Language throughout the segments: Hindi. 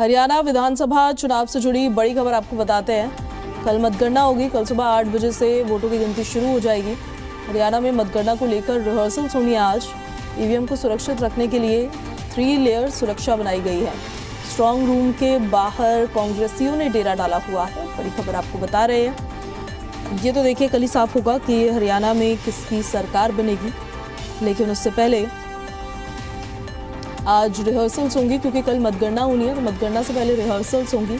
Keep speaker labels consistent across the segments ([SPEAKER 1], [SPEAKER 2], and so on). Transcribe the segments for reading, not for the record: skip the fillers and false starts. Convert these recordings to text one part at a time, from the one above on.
[SPEAKER 1] हरियाणा विधानसभा चुनाव से जुड़ी बड़ी खबर आपको बताते हैं। कल मतगणना होगी। कल सुबह 8 बजे से वोटों की गिनती शुरू हो जाएगी। हरियाणा में मतगणना को लेकर रिहर्सल्स होंगी आज। ईवीएम को सुरक्षित रखने के लिए 3 लेयर सुरक्षा बनाई गई है। स्ट्रांग रूम के बाहर कांग्रेसियों ने डेरा डाला हुआ है। बड़ी खबर आपको बता रहे हैं। ये तो देखिए कल ही साफ होगा कि हरियाणा में किसकी सरकार बनेगी, लेकिन उससे पहले आज रिहर्सल्स होंगी क्योंकि कल मतगणना होनी है, तो मतगणना से पहले रिहर्सल्स होंगी।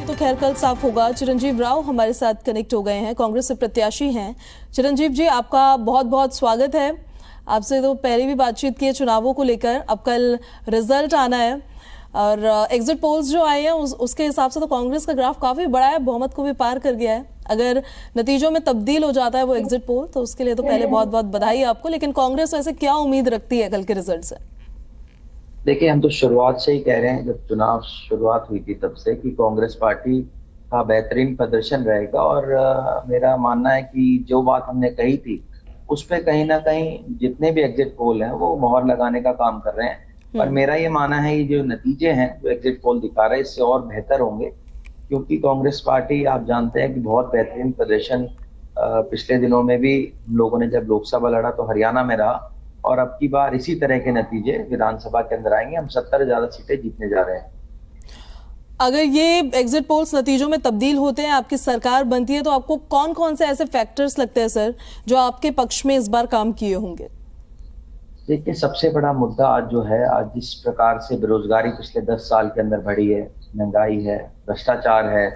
[SPEAKER 1] तो खैर कल साफ होगा। चिरंजीव राव हमारे साथ कनेक्ट हो गए हैं, कांग्रेस से प्रत्याशी हैं। चिरंजीव जी, आपका बहुत बहुत स्वागत है। आपसे तो पहले भी बातचीत की है चुनावों को लेकर। अब कल रिजल्ट आना है और एग्जिट पोल्स जो आए हैं उसके हिसाब से तो कांग्रेस का ग्राफ काफी बड़ा है, बहुमत को भी पार कर गया है। अगर नतीजों में तब्दील हो जाता है वो एग्जिट पोल, तो उसके लिए तो पहले बहुत बहुत बधाई आपको। लेकिन कांग्रेस वैसे क्या उम्मीद रखती है कल के रिजल्ट से?
[SPEAKER 2] देखिए, हम तो शुरुआत से ही कह रहे हैं, जब चुनाव शुरुआत हुई थी तब से, कि कांग्रेस पार्टी का बेहतरीन प्रदर्शन रहेगा। और मेरा मानना है कि जो बात हमने कही थी उस पे कहीं ना कहीं जितने भी एग्जिट पोल हैं वो मोहर लगाने का काम कर रहे हैं। और मेरा ये मानना है ये जो नतीजे हैं जो एग्जिट पोल दिखा रहे हैं इससे और बेहतर होंगे, क्योंकि कांग्रेस पार्टी आप जानते हैं कि बहुत बेहतरीन प्रदर्शन पिछले दिनों में भी हम लोगों ने जब लोकसभा लड़ा तो हरियाणा में रहा, और अब की बार इसी तरह के नतीजे विधानसभा के अंदर आएंगे। हम 70 से ज्यादा सीटें जीतने जा रहे हैं।
[SPEAKER 1] अगर ये एग्जिट पोल्स नतीजों में तब्दील होते हैं, आपकी सरकार बनती है, तो आपको कौन कौन से ऐसे फैक्टर्स लगते हैं सर जो आपके पक्ष में इस बार काम किए होंगे?
[SPEAKER 2] देखिए, सबसे बड़ा मुद्दा आज जो है, आज जिस प्रकार से बेरोजगारी पिछले 10 साल के अंदर बढ़ी है, महंगाई है, भ्रष्टाचार है।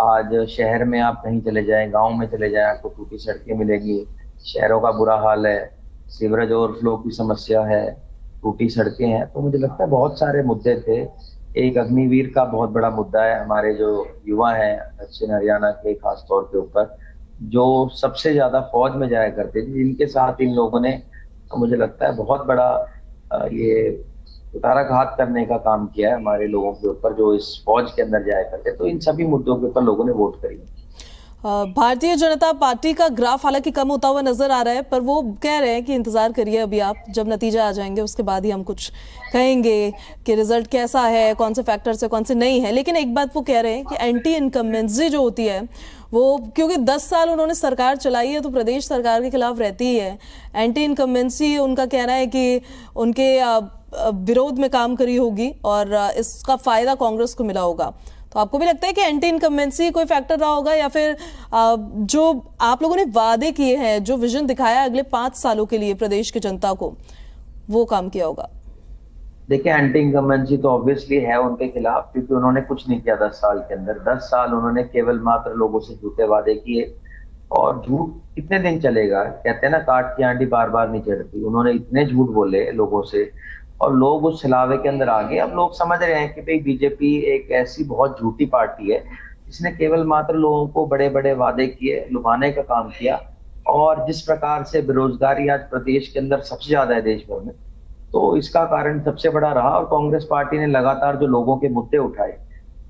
[SPEAKER 2] आज शहर में आप कहीं चले जाएं, गांव में चले जाएं, आपको टूटी सड़कें मिलेंगी। शहरों का बुरा हाल है, सीवरेज ओवरफ्लो की समस्या है, टूटी सड़कें हैं। तो मुझे लगता है बहुत सारे मुद्दे थे। एक अग्निवीर का बहुत बड़ा मुद्दा है। हमारे जो युवा हैं दक्षिण हरियाणा के खास तौर के ऊपर, जो सबसे ज्यादा फौज में जाया करते थे, जिनके साथ इन लोगों ने, तो मुझे लगता है बहुत बड़ा ये कुठाराघात करने का काम किया है हमारे लोगों के ऊपर जो इस फौज के अंदर जाया करते। तो इन सभी मुद्दों के ऊपर लोगों ने वोट करी।
[SPEAKER 1] भारतीय जनता पार्टी का ग्राफ हालांकि कम होता हुआ नजर आ रहा है, पर वो कह रहे हैं कि इंतजार करिए, अभी आप जब नतीजा आ जाएंगे उसके बाद ही हम कुछ कहेंगे कि रिजल्ट कैसा है, कौन से फैक्टर्स है, कौन से नहीं है। लेकिन एक बात वो कह रहे हैं कि एंटी इनकम्बेंसी जो होती है वो, क्योंकि 10 साल उन्होंने सरकार चलाई है तो प्रदेश सरकार के खिलाफ रहती ही है। एंटी इनकम्बेंसी उनका कहना है कि उनके विरोध में काम करी होगी और इसका फायदा कांग्रेस को मिला होगा। तो आपको भी लगता है कि एंटी इनकम्बेंसी कोई फैक्टर रहा होगा, या फिर जो आप लोगों ने वादे किए हैं, जो विजन दिखाया अगले 5 सालों के लिए प्रदेश की जनता को, वो काम किया होगा?
[SPEAKER 2] देखिए, एंटी इनकम्बेंसी तो ऑब्वियसली है उनके खिलाफ, क्योंकि उन्होंने कुछ नहीं किया 10 साल के अंदर। 10 साल उन्होंने केवल मात्र लोगों से झूठे वादे किए। और झूठ कितने दिन चलेगा? कहते हैं ना, काट की आंटी बार बार नहीं चढ़ती। उन्होंने इतने झूठ बोले लोगों से और लोग उस छलावे के अंदर आ गए। अब लोग समझ रहे हैं कि भाई बीजेपी एक ऐसी बहुत झूठी पार्टी है जिसने केवल मात्र लोगों को बड़े बड़े वादे किए, लुभाने का काम किया। और जिस प्रकार से बेरोजगारी आज प्रदेश के अंदर सबसे ज्यादा है देश भर में, तो इसका कारण सबसे बड़ा रहा। और कांग्रेस पार्टी ने लगातार जो लोगों के मुद्दे उठाए,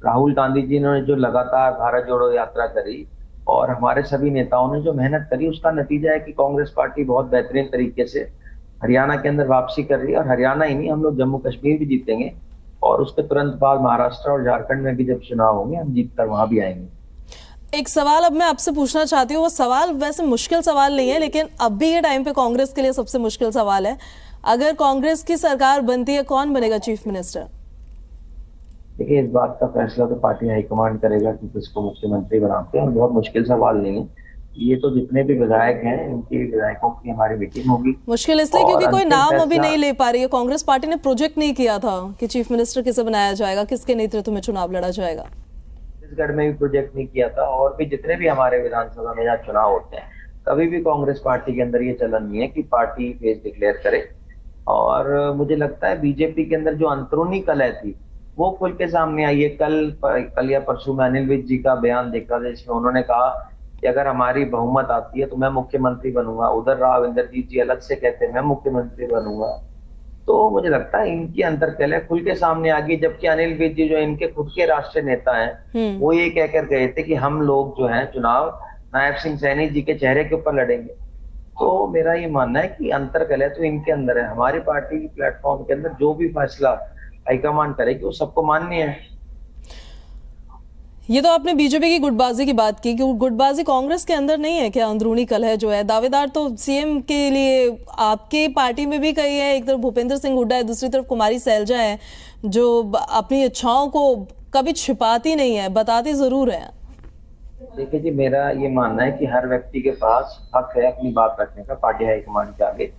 [SPEAKER 2] राहुल गांधी जी ने जो लगातार भारत जोड़ो यात्रा करी और हमारे सभी नेताओं ने जो मेहनत करी, उसका नतीजा है कि कांग्रेस पार्टी बहुत बेहतरीन तरीके से हरियाणा के अंदर वापसी कर रही है। और हरियाणा ही नहीं, हम लोग जम्मू कश्मीर भी जीतेंगे और उसके तुरंत बाद महाराष्ट्र और झारखंड में भी जब चुनाव होंगे हम जीत कर वहां भी आएंगे।
[SPEAKER 1] एक सवाल अब मैं आपसे पूछना चाहती हूँ, वो सवाल वैसे मुश्किल सवाल नहीं है, लेकिन अभी के टाइम पे कांग्रेस के लिए सबसे मुश्किल सवाल है। अगर कांग्रेस की सरकार बनती है, कौन बनेगा चीफ मिनिस्टर?
[SPEAKER 2] देखिए, इस बात का फैसला तो पार्टी हाईकमांड करेगा कि किसको मुख्यमंत्री बनाते हैं। बहुत मुश्किल सवाल नहीं है ये। तो जितने भी विधायक हैं, इनके विधायकों की हमारी मीटिंग होगी।
[SPEAKER 1] मुश्किल इसलिए क्योंकि कोई नाम अभी नहीं ले पा रही है। कांग्रेस पार्टी ने प्रोजेक्ट नहीं किया था कि चीफ मिनिस्टर किसे बनाया जाएगा, किसके नेतृत्व में चुनाव लड़ा जाएगा।
[SPEAKER 2] छत्तीसगढ़ में भी प्रोजेक्ट नहीं किया था, और भी जितने भी हमारे विधानसभा में जहाँ चुनाव होते हैं, कभी भी कांग्रेस पार्टी के अंदर ये चलन नहीं है कि पार्टी फेस डिक्लेयर करे। और मुझे लगता है बीजेपी के अंदर जो अंदरूनी कलह थी वो खुल के सामने आई है। कल या परसों में अनिल विज जी का बयान देखा था, जिसमें उन्होंने कहा कि अगर हमारी बहुमत आती है तो मैं मुख्यमंत्री बनूंगा। उधर राव इंद्रजीत जी अलग से कहते हैं मैं मुख्यमंत्री बनूंगा। तो मुझे लगता है इनकी अंतर्कलह खुल के सामने आ गई, जबकि अनिल विज जी जो इनके खुद के राष्ट्रीय नेता हैं,
[SPEAKER 1] हम्म।
[SPEAKER 2] वो ये कहकर गए थे कि हम लोग जो है चुनाव नायब सिंह सैनी जी के चेहरे के ऊपर लड़ेंगे। तो मेरा ये मानना है कि अंतर्कलह तो इनके अंदर है। हमारी पार्टी की प्लेटफॉर्म के अंदर जो भी फैसला हाईकमान करेगी वो सबको मान्य है।
[SPEAKER 1] ये तो आपने बीजेपी की गुटबाजी की बात की कि गुटबाजी कांग्रेस के अंदर नहीं है क्या? अंदरूनी कलह जो है, दावेदार तो सीएम के लिए आपके पार्टी में भी कई है। एक तरफ भूपेंद्र सिंह हुड्डा है, दूसरी तरफ कुमारी सैलजा है जो अपनी इच्छाओं को कभी छिपाती नहीं है, बताती जरूर है।
[SPEAKER 2] देखिए जी, मेरा ये मानना है कि हर व्यक्ति के पास हक है अपनी बात रखने का पार्टी हाईकमान के आगे,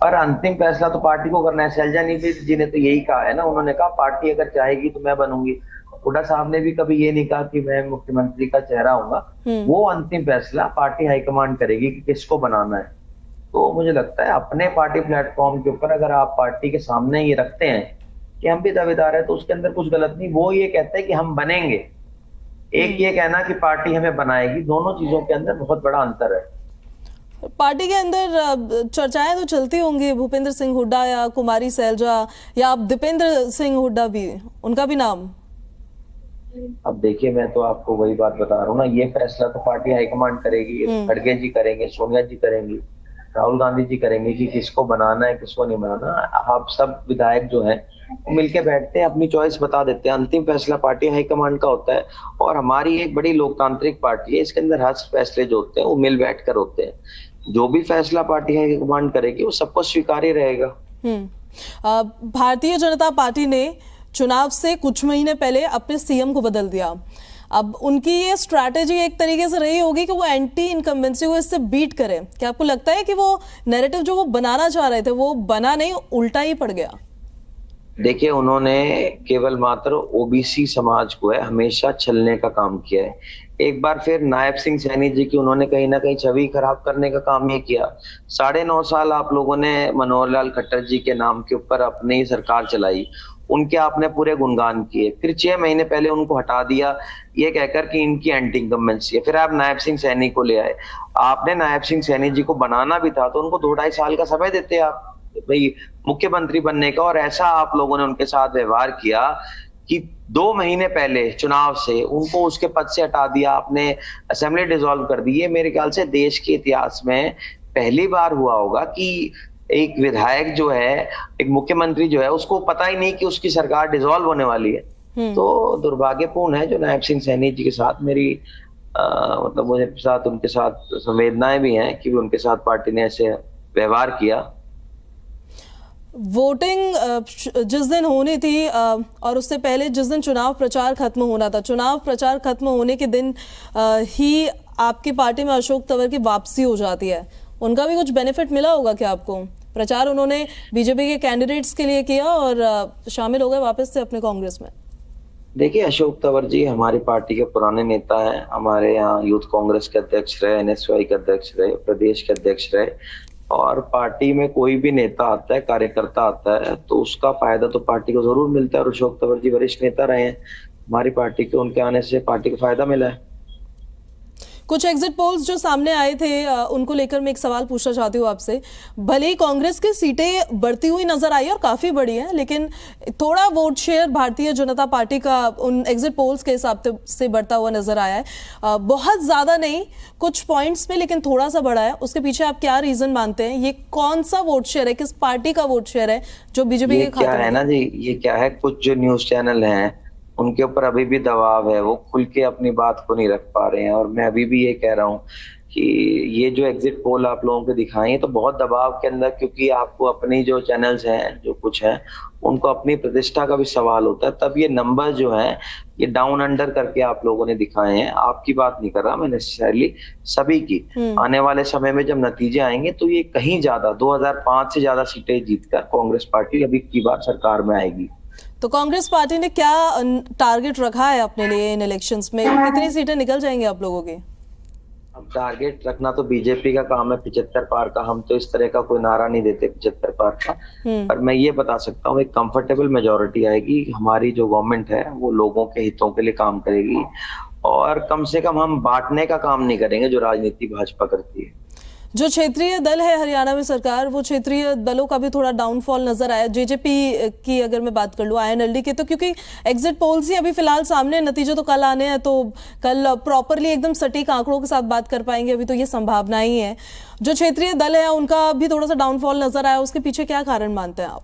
[SPEAKER 2] और अंतिम फैसला तो पार्टी को करना है। सैलजा जी ने तो यही कहा है ना, उन्होंने कहा पार्टी अगर चाहेगी तो मैं बनूंगी। हुड्डा साहब ने भी कभी ये नहीं कहा कि मैं मुख्यमंत्री का चेहरा हूंगा। वो अंतिम फैसला पार्टी हाईकमान करेगी कि किसको बनाना है। तो मुझे लगता है अपने पार्टी प्लेटफॉर्म के ऊपर अगर आप पार्टी के सामने ये रखते हैं कि हम भी दावेदार है, तो उसके अंदर कुछ गलत नहीं। वो ये कहते हैं कि हम बनेंगे, एक ये कहना कि पार्टी हमें बनाएगी, दोनों चीजों के अंदर बहुत बड़ा अंतर है।
[SPEAKER 1] पार्टी के अंदर चर्चाएं तो चलती होंगी, भूपेंद्र सिंह हुड्डा या कुमारी सैलजा या अब दीपेंद्र सिंह हुड्डा भी, उनका भी नाम।
[SPEAKER 2] अब देखिए, मैं तो आपको वही बात बता रहा हूँ ना, ये फैसला तो पार्टी हाईकमान करेगी। खड़गे जी करेंगे, सोनिया जी करेंगी, राहुल गांधी जी करेंगे कि किसको बनाना है किसको नहीं बनाना। आप सब विधायक जो हैं मिलके बैठते हैं, अपनी चॉइस बता देते हैं। अंतिम फैसला पार्टी हाईकमान का होता है, और हमारी एक बड़ी लोकतांत्रिक पार्टी है, इसके अंदर हर फैसले जो होते हैं वो मिल बैठ कर होते हैं। जो भी फैसला पार्टी हाईकमान करेगी वो सबको स्वीकार्य रहेगा।
[SPEAKER 1] भारतीय जनता पार्टी ने चुनाव से कुछ महीने पहले अपने सीएम को बदल दिया। अब उनकी ये स्ट्रैटेजी एक तरीके से रही होगी कि वो एंटी इनकम्बेंसी को इससे बीट करें। क्या आपको लगता है कि वो नैरेटिव जो वो बनाना चाह रहे थे वो बना नहीं, उल्टा ही पड़ गया?
[SPEAKER 2] देखिए, उन्होंने केवल मात्र ओबीसी समाज को है हमेशा छलने का काम किया है। एक बार फिर नायब सिंह सैनी जी की उन्होंने कहीं ना कहीं छवि खराब करने का काम ये किया। 9.5 साल आप लोगों ने मनोहर लाल खट्टर जी के नाम के ऊपर अपनी सरकार चलाई, उनके आपने पूरे गुणगान किए। फिर 6 महीने पहले उनको हटा दिया ये कहकर कि इनकी एंटी इनकम्बेंसी है। फिर आप नायब सिंह सैनी को ले आए। आपने नायब सिंह सैनी जी को बनाना भी था तो उनको 2-2.5 साल का समय देते आप भाई मुख्यमंत्री बनने का, और ऐसा आप लोगों ने उनके साथ व्यवहार किया कि 2 महीने पहले चुनाव से उनको उसके पद से हटा दिया, आपने असेंबली डिसॉल्व कर दी। ये मेरे ख्याल से देश के इतिहास में पहली बार हुआ होगा कि एक विधायक जो है, एक मुख्यमंत्री जो है, उसको पता ही नहीं कि उसकी सरकार डिसॉल्व होने वाली है। तो दुर्भाग्यपूर्ण है जो नायब सिंह सैनी जी के साथ मेरी मतलब मुझे साथ उनके साथ संवेदनाएं भी हैं कि उनके साथ पार्टी ने ऐसे व्यवहार किया।
[SPEAKER 1] वोटिंग जिस दिन होनी थी और उससे पहले जिस दिन चुनाव प्रचार खत्म होना था, चुनाव प्रचार खत्म होने के दिन ही आपकी पार्टी में अशोक तंवर की वापसी हो जाती है। उनका भी कुछ बेनिफिट मिला होगा क्या आपको? प्रचार उन्होंने बीजेपी के कैंडिडेट्स के लिए किया और शामिल हो गए वापस से अपने कांग्रेस में।
[SPEAKER 2] देखिए, अशोक तंवर जी हमारी पार्टी के पुराने नेता हैं। हमारे यहाँ यूथ कांग्रेस के अध्यक्ष रहे, एनएसयूआई के अध्यक्ष रहे, प्रदेश के अध्यक्ष रहे। और पार्टी में कोई भी नेता आता है, कार्यकर्ता आता है, तो उसका फायदा तो पार्टी को जरूर मिलता है। और अशोक तंवर जी वरिष्ठ नेता रहे हैं हमारी पार्टी के, उनके आने से पार्टी को फायदा मिला है।
[SPEAKER 1] कुछ एग्जिट पोल्स जो सामने आए थे उनको लेकर मैं एक सवाल पूछना चाहती हूँ आपसे। भले ही कांग्रेस की सीटें बढ़ती हुई नजर आई और काफी बढ़ी हैं, लेकिन थोड़ा vote share Bharatiya Janata party का उन एग्जिट पोल्स के हिसाब से बढ़ता हुआ नजर आया है। बहुत ज्यादा नहीं, कुछ पॉइंट्स में, लेकिन थोड़ा सा बढ़ा है। उसके पीछे आप क्या रीजन मानते हैं? ये कौन सा वोट शेयर है, किस पार्टी का वोट शेयर है जो बीजेपी के खाते में है?
[SPEAKER 2] ना जी, ये क्या है, कुछ जो न्यूज चैनल हैं उनके ऊपर अभी भी दबाव है, वो खुल के अपनी बात को नहीं रख पा रहे हैं। और मैं अभी भी ये कह रहा हूँ कि ये जो एग्जिट पोल आप लोगों को दिखाएं तो बहुत दबाव के अंदर, क्योंकि आपको अपनी जो चैनल्स हैं जो कुछ हैं उनको अपनी प्रतिष्ठा का भी सवाल होता है। तब ये नंबर जो है ये डाउन अंडर करके आप लोगों ने दिखाए हैं। आपकी बात नहीं कर रहा मैं नेसेसरली, सभी की। आने वाले समय में जब नतीजे आएंगे तो ये कहीं ज्यादा 2005 से ज्यादा सीटें जीतकर कांग्रेस पार्टी अभी की बार सरकार में आएगी।
[SPEAKER 1] तो कांग्रेस पार्टी ने क्या टारगेट रखा है अपने लिए इन इलेक्शंस में? कितनी सीटें निकल जाएंगी आप लोगों की?
[SPEAKER 2] अब टारगेट रखना तो बीजेपी का काम है, 75 पार का। हम तो इस तरह का कोई नारा नहीं देते 75 पार का। पर मैं ये बता सकता हूँ एक कंफर्टेबल मेजोरिटी आएगी। हमारी जो गवर्नमेंट है वो लोगों के हितों के लिए काम करेगी, और कम से कम हम बांटने का काम नहीं करेंगे जो राजनीति भाजपा करती है।
[SPEAKER 1] जो क्षेत्रीय दल है हरियाणा में सरकार, वो क्षेत्रीय दलों का भी थोड़ा डाउनफॉल नजर आया। जेजेपी की अगर मैं बात कर लूँ, आईएनएलडी के, तो क्योंकि एग्जिट पोल्स ही अभी फिलहाल सामने, नतीजे तो कल आने हैं, तो कल प्रॉपरली एकदम सटीक आंकड़ों के साथ बात कर पाएंगे, अभी तो ये संभावना ही है। जो क्षेत्रीय दल है उनका भी थोड़ा सा डाउनफॉल नजर आया, उसके पीछे क्या कारण मानते हैं आप?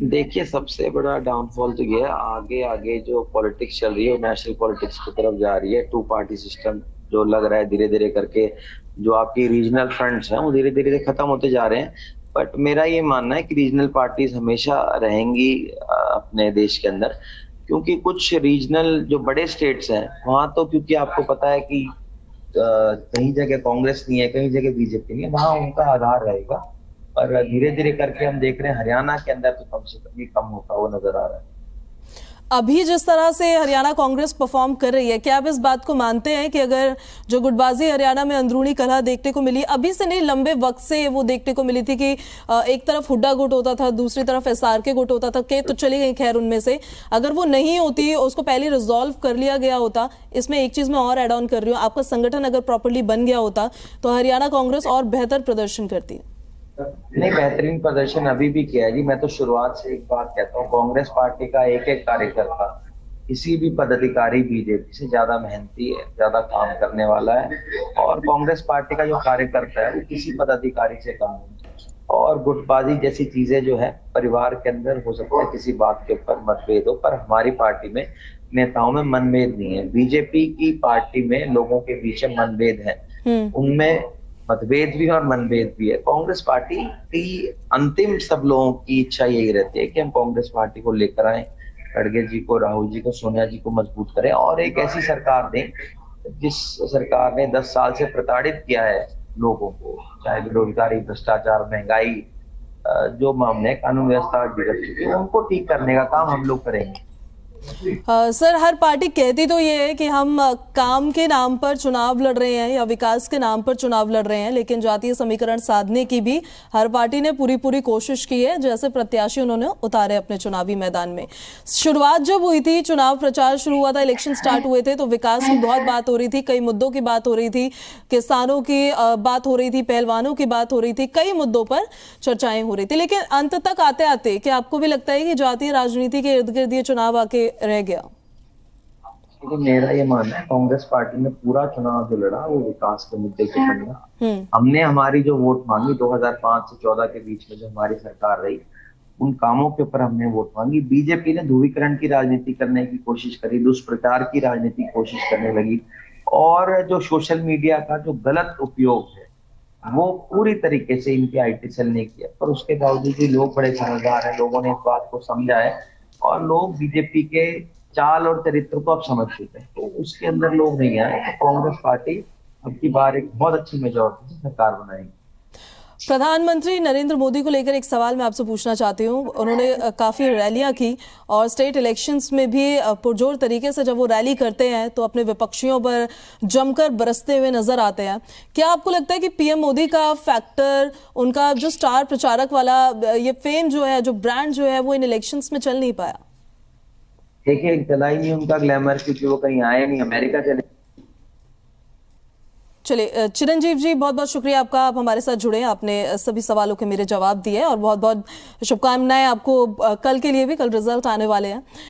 [SPEAKER 2] देखिए, सबसे बड़ा डाउनफॉल तो ये है, आगे आगे जो पॉलिटिक्स चल रही है वो नेशनल पॉलिटिक्स की तरफ जा रही है। टू पार्टी सिस्टम जो लग रहा है धीरे धीरे करके, जो आपकी रीजनल फ्रंट्स हैं वो धीरे धीरे खत्म होते जा रहे हैं। बट मेरा ये मानना है कि रीजनल पार्टीज हमेशा रहेंगी अपने देश के अंदर, क्योंकि कुछ रीजनल जो बड़े स्टेट्स हैं वहां तो, क्योंकि आपको पता है कि कहीं जगह कांग्रेस नहीं है, कहीं जगह बीजेपी नहीं है, वहां उनका आधार रहेगा। और धीरे धीरे करके हम देख रहे हैं हरियाणा के अंदर तो कम से कम ये कम होता हुआ नजर आ रहा है।
[SPEAKER 1] अभी जिस तरह से हरियाणा कांग्रेस परफॉर्म कर रही है, क्या आप इस बात को मानते हैं कि अगर जो गुटबाजी हरियाणा में अंदरूनी कलह देखने को मिली, अभी से नहीं लंबे वक्त से वो देखने को मिली थी कि एक तरफ हुड्डा गुट होता था, दूसरी तरफ एसआरके गुट होता था, के तो चली गई खैर उनमें से, अगर वो नहीं होती, उसको पहले रिजॉल्व कर लिया गया होता। इसमें एक चीज मैं और एड ऑन कर रही हूँ, आपका संगठन अगर प्रॉपरली बन गया होता तो हरियाणा कांग्रेस और बेहतर प्रदर्शन करती।
[SPEAKER 2] नहीं, बेहतरीन प्रदर्शन अभी भी किया है जी। मैं तो शुरुआत से एक बात कहता हूँ, कांग्रेस पार्टी का एक एक कार्यकर्ता किसी भी पदाधिकारी बीजेपी से ज्यादा मेहनती है, ज्यादा काम करने वाला है। और कांग्रेस पार्टी का जो कार्यकर्ता है वो किसी पदाधिकारी से कम नहीं। और गुटबाजी जैसी चीजें जो है परिवार के अंदर हो सकता है किसी बात के ऊपर मतभेद हो, पर हमारी पार्टी में नेताओं में मनभेद नहीं है। बीजेपी की पार्टी में लोगों के बीच मनभेद है, उनमें मतभेद भी और मनभेद भी है। कांग्रेस पार्टी की अंतिम सब लोगों की इच्छा यही रहती है कि हम कांग्रेस पार्टी को लेकर आए, खड़गे जी को, राहुल जी को, सोनिया जी को मजबूत करें और एक ऐसी सरकार दें जिस सरकार ने 10 साल से प्रताड़ित किया है लोगों को, चाहे बेरोजगारी, भ्रष्टाचार, महंगाई, जो मामले कानून व्यवस्था बिगड़ चुकी है, उनको ठीक करने का काम हम लोग करेंगे।
[SPEAKER 1] सर, हर पार्टी कहती तो ये है कि हम काम के नाम पर चुनाव लड़ रहे हैं या विकास के नाम पर चुनाव लड़ रहे हैं, लेकिन जातीय समीकरण साधने की भी हर पार्टी ने पूरी कोशिश की है, जैसे प्रत्याशी उन्होंने उतारे अपने चुनावी मैदान में। शुरुआत जब हुई थी, चुनाव प्रचार शुरू हुआ था, इलेक्शन स्टार्ट हुए थे, तो विकास की बहुत बात हो रही थी, कई मुद्दों की बात हो रही थी, किसानों की बात हो रही थी, पहलवानों की बात हो रही थी, कई मुद्दों पर चर्चाएं हो रही थी। लेकिन अंत तक आते आते क्या आपको भी लगता है कि जातीय राजनीति के इर्द गिर्द ये चुनाव आके रह गया?
[SPEAKER 2] तो मेरा ये मानना है, कांग्रेस पार्टी ने पूरा चुनाव जो लड़ा वो विकास के मुद्दे के ऊपर लड़ा। हमने हमारी जो वोट मांगी 2005 से 14 के बीच में जो हमारी सरकार रही, उन कामों के ऊपर हमने वोट मांगी। बीजेपी ने ध्रुवीकरण की राजनीति करने की कोशिश करी, दुष्प्रचार की राजनीति की कोशिश करने लगी, और जो सोशल मीडिया का जो गलत उपयोग है वो पूरी तरीके से इनकी आईटी सेल ने किया। पर उसके बावजूद भी लोग बड़े समझदार हैं, लोगों ने इस बात को समझा है और लोग बीजेपी के चाल और चरित्र को अब समझ चुके हैं, तो उसके अंदर लोग नहीं आए। तो कांग्रेस पार्टी अब की बार एक बहुत अच्छी मेजॉरिटी से सरकार बनाएगी।
[SPEAKER 1] प्रधानमंत्री नरेंद्र मोदी को लेकर एक सवाल मैं आपसे पूछना चाहती हूँ। उन्होंने काफ़ी रैलियां की और स्टेट इलेक्शंस में भी पुरजोर तरीके से जब वो रैली करते हैं तो अपने विपक्षियों पर जमकर बरसते हुए नजर आते हैं। क्या आपको लगता है कि पीएम मोदी का फैक्टर, उनका जो स्टार प्रचारक वाला ये फेम जो है, जो ब्रांड जो है, वो इन इलेक्शंस में चल नहीं पाया?
[SPEAKER 2] देखिए, चला ही नहीं उनका ग्लैमर, क्योंकि वो कहीं आए नहीं, अमेरिका चले।
[SPEAKER 1] चलिए चिरंजीव जी, बहुत बहुत शुक्रिया आपका, आप हमारे साथ जुड़े, आपने सभी सवालों के मेरे जवाब दिए और बहुत बहुत शुभकामनाएं आपको कल के लिए भी। कल रिजल्ट आने वाले हैं।